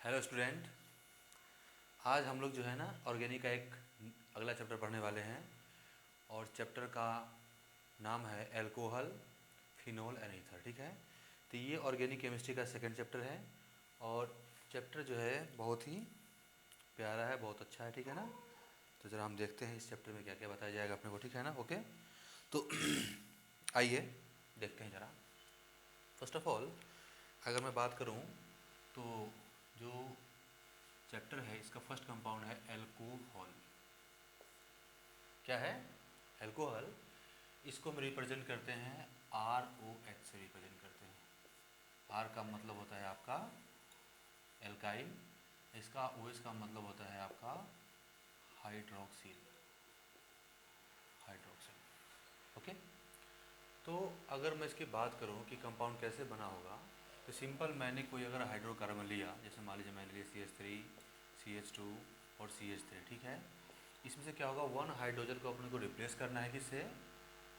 Hello student. आज हम लोग जो है ना ऑर्गेनिक का एक अगला चैप्टर पढ़ने वाले हैं और चैप्टर का नाम है एल्कोहल फिनोल एंड ईथर। ठीक है, तो ये ऑर्गेनिक केमिस्ट्री का सेकंड चैप्टर है और चैप्टर जो है बहुत ही प्यारा है, बहुत अच्छा है। ठीक है ना, तो ज़रा हम देखते हैं इस चैप्टर में क्या क्या बताया जाएगा अपने को। ठीक है ना, ओके। तो आइए देखते हैं ज़रा। फर्स्ट ऑफ ऑल अगर मैं बात करूं तो जो चैप्टर है इसका फर्स्ट कंपाउंड है एल्कोहल। क्या है? एल्कोहल। इसको हम रिप्रेजेंट करते हैं ROH से रिप्रेजेंट करते हैं। आर का मतलब होता है आपका एल्काइल, इसका OH का मतलब होता है आपका हाइड्रोक्सिल। Hydroxyl, okay. तो अगर मैं इसकी बात करूं कि कंपाउंड कैसे बना होगा, तो सिंपल मैंने कोई अगर हाइड्रोकार्बन लिया, जैसे मान लीजिए मैंने लिया CH3, CH2 और CH3। ठीक है, इसमें से क्या होगा, वन हाइड्रोजन को अपने को रिप्लेस करना है किससे?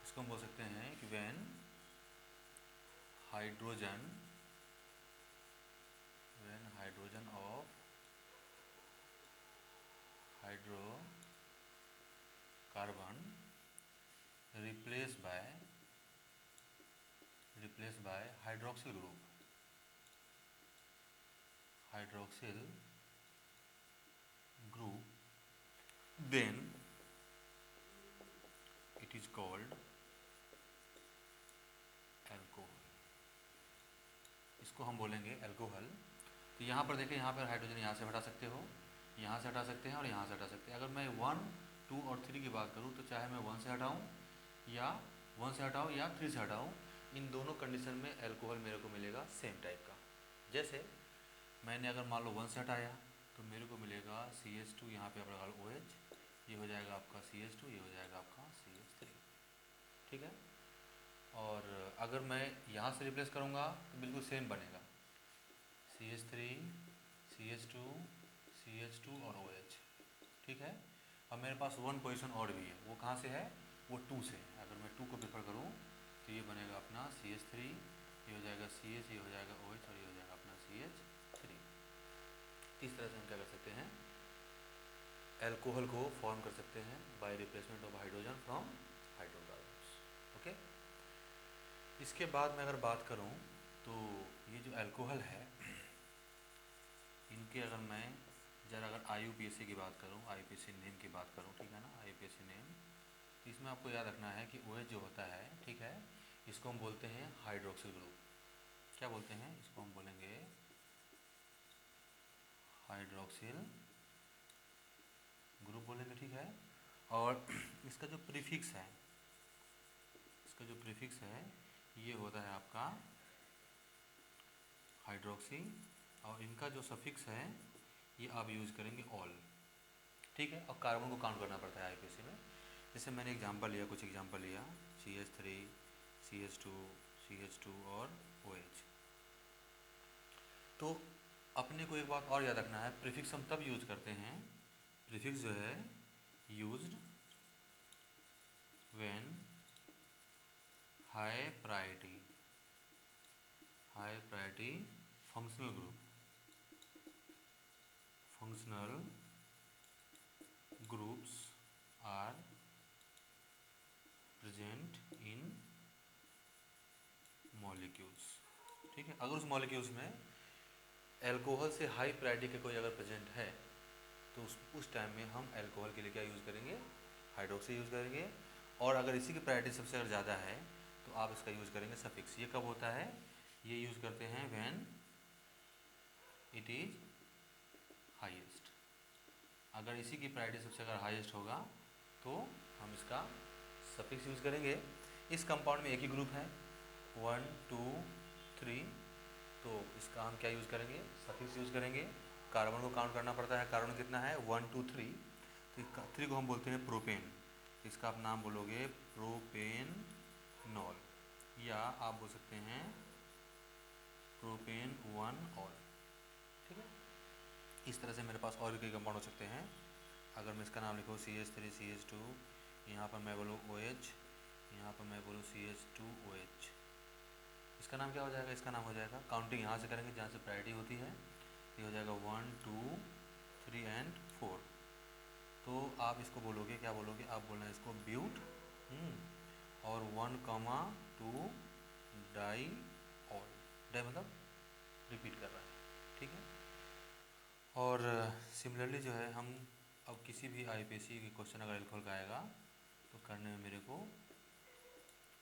इसको हम बोल सकते हैं कि when hydrogen of hydrocarbon replace by hydroxyl group, then it is called alcohol. इसको हम बोलेंगे एल्कोहल। तो यहाँ पर देखिए, यहाँ पर हाइड्रोजन यहाँ से हटा सकते हो, यहाँ से हटा सकते हैं और यहाँ से हटा सकते हैं। अगर मैं 1, 2 और 3 की बात करूँ तो चाहे मैं 1 से हटाऊँ या 1 से हटाऊँ या 3 से हटाऊँ, इन दोनों कंडीशन में एल्कोहल मेरे को मिलेगा सेम टाइप का। जैसे मैंने अगर मान लो 1 से हटाया तो मेरे को मिलेगा CH2, यहाँ पे आप लगा लो OH, ये हो जाएगा आपका CH2, ये हो जाएगा आपका CH3। ठीक है, और अगर मैं यहाँ से रिप्लेस करूँगा तो बिल्कुल सेम बनेगा, CH3, CH2, CH2 और OH। ठीक है, अब मेरे पास 1 पोजीशन और भी है, वो कहाँ से है? वो 2 से है। अगर मैं 2 को प्रेफर करूँ तो ये बनेगा अपना CH3, ये हो जाएगा CH, ये हो जाएगा OH और ये हो जाएगा अपना CH3। इस तरह से हम क्या कर सकते हैं, एल्कोहल को फॉर्म कर सकते हैं by replacement of hydrogen from hydrocarbons. Okay. इसके बाद मैं अगर बात करूं तो ये जो एल्कोहल है, इनके अगर मैं ज़रा अगर IUPAC की बात करूं, IUPAC नेम की बात करूं, ठीक है ना, IUPAC नेम, तो इसमें आपको याद रखना है कि OH जो होता है, ठीक है, इसको हम बोलते हैं हाइड्रोक्सिल ग्रुप। क्या बोलते हैं इसको? हम बोलेंगे हाइड्रोक्सिल ग्रुप बोलेंगे। ठीक है, और इसका जो प्रीफिक्स है, ये होता है आपका हाइड्रोक्सी, और इनका जो सफिक्स है ये आप यूज़ करेंगे ऑल। ठीक है, और कार्बन को काउंट करना पड़ता है IUPAC में। जैसे मैंने एग्जांपल लिया, कुछ एग्जांपल लिया, CH3, CH2, CH2 और OH। तो अपने को एक बात और याद रखना है, प्रीफिक्स हम तब यूज करते हैं, प्रीफिक्स जो है used when high priority functional groups are present in molecules. ठीक है, अगर उस मॉलिक्यूल्स में एल्कोहल से हाई प्रायोरिटी के कोई अगर प्रेजेंट है तो उस टाइम में हम एल्कोहल के लिए क्या यूज़ करेंगे? हाइड्रोक्सी यूज़ करेंगे। और अगर इसी की प्रायोरिटी सबसे अगर ज़्यादा है तो आप इसका यूज़ करेंगे सफिक्स। ये कब होता है? ये यूज़ करते हैं व्हेन इट इज हाईएस्ट। अगर इसी की प्रायोरिटी सबसे अगर हाईएस्ट होगा तो हम इसका सफिक्स यूज़ करेंगे। इस कंपाउंड में एक ही ग्रुप है 1, 2, 3, तो इसका हम क्या यूज़ करेंगे? सफिक्स यूज़ करेंगे। कार्बन को काउंट करना पड़ता है, कार्बन कितना है? 1, 2, 3, तो 3 को हम बोलते हैं प्रोपेन। इसका आप नाम बोलोगे प्रोपेनॉल, या आप बोल सकते हैं प्रोपेन 1 ऑल। ठीक है, इस तरह से मेरे पास और भी कई कंपाउंड हो सकते हैं। अगर मैं इसका नाम लिखूँ CH3, CH2, यहाँ पर मैं बोलूँ OH, यहाँ पर मैं बोलूँ CH2OH, इसका नाम क्या हो जाएगा? इसका नाम हो जाएगा, काउंटिंग यहाँ से करेंगे जहाँ से प्रायोरिटी होती है, ये हो जाएगा 1 2 3 एंड 4। तो आप इसको बोलोगे, क्या बोलोगे, आप बोलना इसको ब्यूट, और 1, 2 डाई ऑल। डाई मतलब रिपीट कर रहा है, ठीक है। और सिमिलरली जो है हम अब किसी भी आईपीएससी के क्वेश्चन अगर एल्कोहल का आएगा तो करने में मेरे को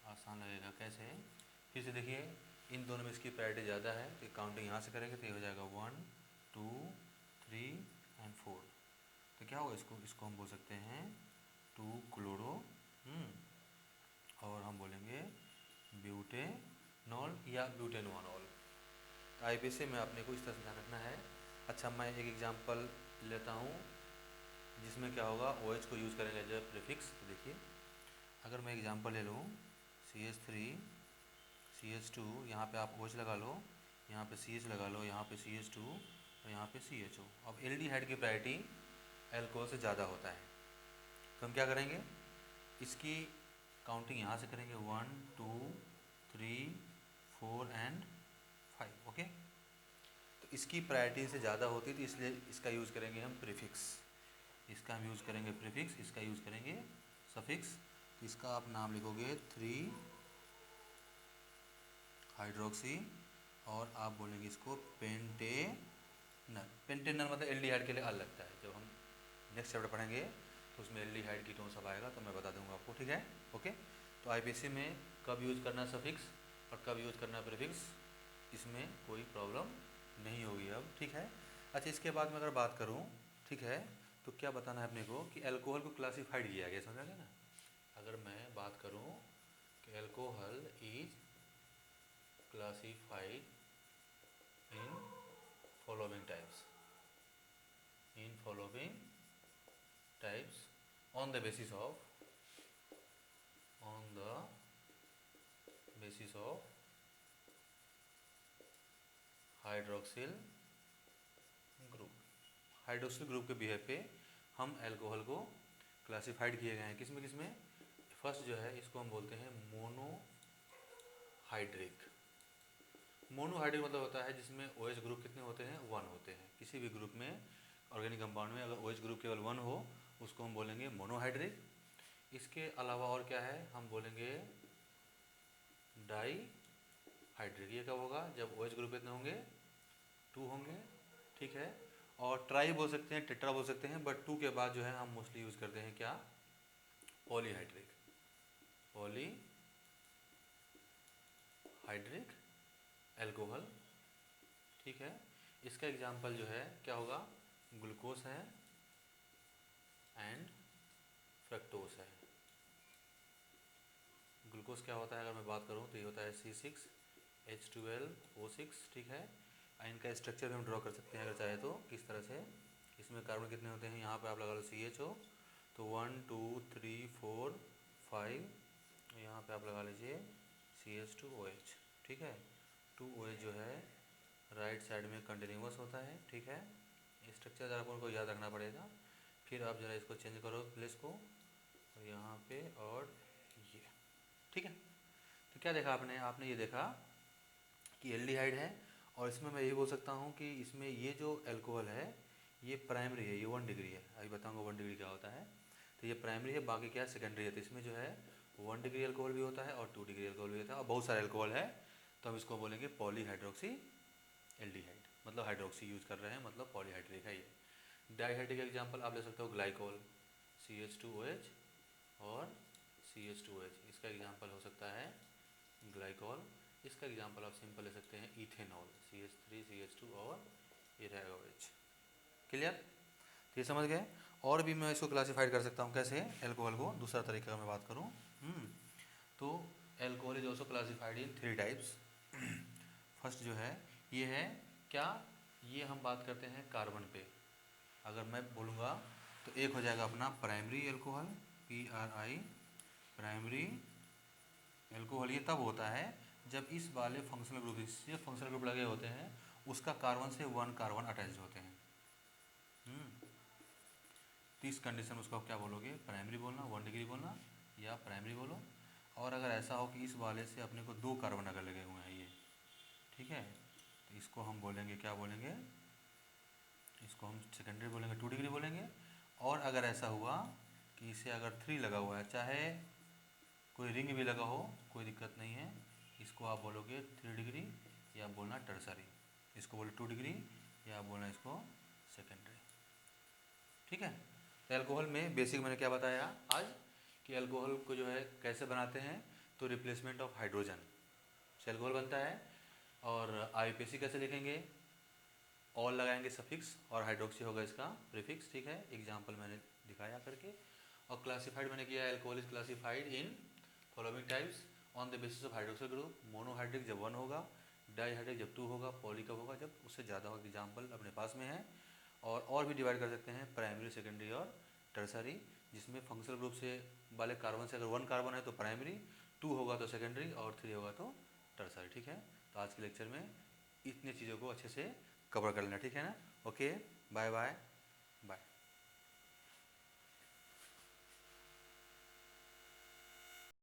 आसान लगेगा। कैसे, फिर से देखिए, इन दोनों में इसकी प्रायोरिटी ज़्यादा है तो काउंटिंग यहाँ से करेंगे तो ये हो जाएगा 1 2 3 एंड 4। तो क्या होगा, इसको हम बोल सकते हैं 2 क्लोरो, और हम बोलेंगे ब्यूटेनॉल या ब्यूटेनॉल। आईपीएससी में आपने को इस तरह से ध्यान रखना है। अच्छा, मैं एक एग्जांपल लेता हूँ जिसमें क्या होगा, OH को यूज़ करेंगे एज ए प्रीफिक्स। तो देखिए, अगर मैं एग्जांपल ले लूँ CH3 CH2, यहाँ पे आप OH लगा लो, यहाँ पे CH लगा लो, यहाँ पे CH2 और यहाँ पे CHO। अब एल्डिहाइड की प्रायोरिटी एल्कोहल से ज़्यादा होता है, तो हम क्या करेंगे, इसकी काउंटिंग यहाँ से करेंगे 1 2 3 4 एंड 5। ओके, तो इसकी प्रायोरिटी से ज़्यादा होती है तो इसलिए इसका यूज़ करेंगे हम प्रीफिक्स। इसका हम यूज़ करेंगे प्रीफिक्स, इसका यूज़ करेंगे सफिक्स। तो इसका आप नाम लिखोगे 3 हाइड्रोक्सी, और आप बोलेंगे इसको पेंटेनर। पेंटेनर मतलब एल्डिहाइड के लिए अलग लगता है। जब हम नेक्स्ट चैप्टर पढ़ेंगे तो उसमें एल्डिहाइड कीटोन सब आएगा तो मैं बता दूंगा आपको, ठीक है। ओके, तो आईपीएससी में कब यूज़ करना सफिक्स और कब यूज़ करना प्रीफिक्स, इसमें कोई प्रॉब्लम नहीं होगी अब, ठीक है। अच्छा, इसके बाद में अगर बात करूँ, ठीक है, तो क्या बताना है अपने को कि अल्कोहल को क्लासीफाइड किया गया, समझा गया ना। अगर मैं बात करूँ कि alcohol is classified in following types, on the basis of hydroxyl group के बिहेव पे हम अल्कोहल को क्लासिफाइड किए गए हैं। किसमें किसमें, फर्स्ट जो है इसको हम बोलते हैं मोनोहाइड्रिक। मोनोहाइड्रिक मतलब होता है जिसमें OH ग्रुप कितने होते हैं, 1 होते हैं। किसी भी ग्रुप में, ऑर्गेनिक कंपाउंड में अगर OH ग्रुप केवल 1 हो उसको हम बोलेंगे मोनोहाइड्रिक। इसके अलावा और क्या है, हम बोलेंगे डाई हाइड्रिक। ये कब होगा, जब OH ग्रुप कितने होंगे, 2 होंगे, ठीक है। और ट्राई बोल सकते हैं, टेट्रा बोल सकते हैं, बट 2 के बाद जो है हम मोस्टली यूज़ करते हैं क्या, पॉलीहाइड्रिक अल्कोहल, ठीक है। इसका एग्जाम्पल जो है क्या होगा, ग्लूकोज है एंड फ्रक्टोज है। ग्लूकोज क्या होता है अगर मैं बात करूँ तो ये होता है C6H12O6, ठीक है। इनका स्ट्रक्चर भी हम ड्रॉ कर सकते हैं अगर चाहे तो, किस तरह से, इसमें कार्बन कितने होते हैं, यहाँ पे आप लगा लो CHO, तो 1 2 3 4 5, यहाँ पे आप लगा लीजिए CH2OH, ठीक है। 2OH जो है राइट साइड में कंटिन्यूअस होता है, ठीक है। स्ट्रक्चर ज़रा आपको याद रखना पड़ेगा। फिर आप ज़रा इसको चेंज करो प्लेस को, और यहाँ पे और ये, ठीक है। तो क्या देखा आपने ये देखा कि एल्डिहाइड है, और इसमें मैं यही बोल सकता हूँ कि इसमें ये जो अल्कोहल है ये प्राइमरी है, ये 1 डिग्री है। अभी बताऊँगा 1 डिग्री क्या होता है। तो ये प्राइमरी है, बाकी क्या सेकेंडरी है। तो इसमें जो है 1 डिग्री अल्कोहल भी होता है और 2 डिग्री अल्कोहल भी होता है, और बहुत सारे अल्कोहल है। तो हम इसको बोलेंगे पॉलीहाइड्रोक्सी एल्डिहाइड, मतलब हाइड्रोक्सी यूज़ कर रहे हैं, मतलब पॉलीहाइड्रिक है ये। डाईहाइड्रिक एग्जाम्पल आप ले सकते हो ग्लाइकोल, CH2OH और CH2OH, इसका एग्जाम्पल हो सकता है ग्लाइकोल। इसका एग्जाम्पल आप सिंपल ले सकते हैं इथेनॉल, CH3CH2 और ये रहेगा OH। क्लियर, तो ये समझ गए। और भी मैं इसको क्लासीफाइड कर सकता हूँ कैसे, एल्कोहल को दूसरा तरीका मैं बात करूँ, तो alcohol is also classified in 3 types. First जो है ये है क्या, ये हम बात करते हैं कार्बन पे। अगर मैं बोलूँगा तो एक हो जाएगा अपना primary alcohol, PRI, primary alcohol. ये तब होता है जब इस वाले फंक्शनल ग्रुप, इससे फंक्शनल ग्रुप लगे होते हैं उसका कार्बन से 1 कार्बन अटैच होते हैं। तो इस कंडीशन में उसको क्या बोलोगे, प्राइमरी बोलना, 1 डिग्री बोलना, या प्राइमरी बोलो। और अगर ऐसा हो कि इस वाले से अपने को 2 कार्बन अगर लगे हुए हैं ये, ठीक है, तो इसको हम बोलेंगे, क्या बोलेंगे, इसको हम सेकेंडरी बोलेंगे, 2 डिग्री बोलेंगे। और अगर ऐसा हुआ कि इसे अगर 3 लगा हुआ है, चाहे कोई रिंग भी लगा हो, कोई दिक्कत नहीं है, इसको आप बोलोगे 3 डिग्री या आप बोलना टर्सरी, इसको बोलो 2 डिग्री या आप बोलना इसको सेकेंडरी। ठीक है। तो एल्कोहल में बेसिक मैंने क्या बताया आज कि एल्कोहल को जो है कैसे बनाते हैं, तो रिप्लेसमेंट ऑफ हाइड्रोजन से एल्कोहल बनता है। और आईपीसी कैसे लिखेंगे, ऑल लगाएंगे सफिक्स और हाइड्रोक्सी होगा इसका प्रीफिक्स। ठीक है, एग्जाम्पल मैंने दिखाया करके। और क्लासिफाइड मैंने किया, alcohol is classified in following types on the basis of hydroxyl group. Monohydric जब 1 होगा, डाईहाइड्रिक जब 2 होगा, पॉली कब होगा जब उससे ज़्यादा होगा। एग्जाम्पल अपने पास में है। और भी डिवाइड कर सकते हैं प्राइमरी, सेकेंडरी और टर्सरी, जिसमें फंक्शनल ग्रुप से वाले कार्बन से अगर 1 कार्बन है तो प्राइमरी, 2 होगा तो सेकेंडरी और 3 होगा तो टर्सरी। ठीक है, तो आज के लेक्चर में इतनी चीज़ों को अच्छे से कवर कर लेना। ठीक है ना, ओके, बाय बाय बाय।